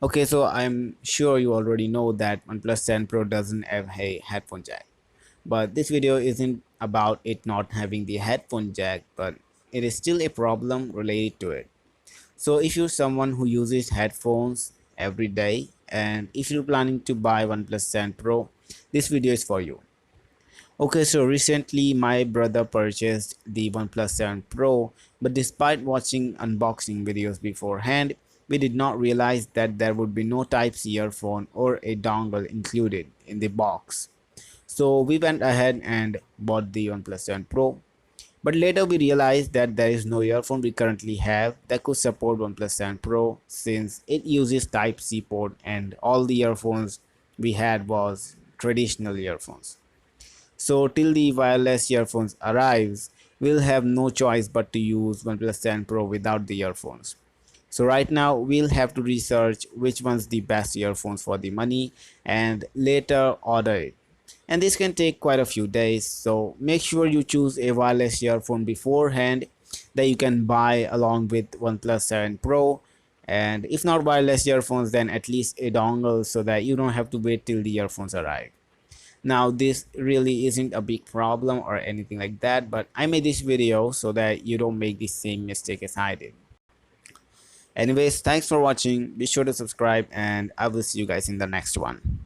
Okay, so I'm sure you already know that OnePlus 10 Pro doesn't have a headphone jack. But this video isn't about it not having the headphone jack, but it is still a problem related to it. So if you're someone who uses headphones every day and if you're planning to buy OnePlus 10 Pro, this video is for you. Okay, so recently my brother purchased the OnePlus 7 Pro, but despite watching unboxing videos beforehand, we did not realize that there would be no Type-C earphone or a dongle included in the box. So we went ahead and bought the OnePlus 7 Pro, but later we realized that there is no earphone we currently have that could support OnePlus 7 Pro since it uses Type-C port and all the earphones we had was traditional earphones. So till the wireless earphones arrives, we'll have no choice but to use OnePlus 10 Pro without the earphones. So right now we'll have to research which one's the best earphones for the money and later order it. And this can take quite a few days, so make sure you choose a wireless earphone beforehand that you can buy along with OnePlus 7 Pro. And if not wireless earphones, then at least a dongle so that you don't have to wait till the earphones arrive. Now this really isn't a big problem or anything like that, but I made this video so that you don't make the same mistake as I did. Anyways, thanks for watching. Be sure to subscribe and I will see you guys in the next one.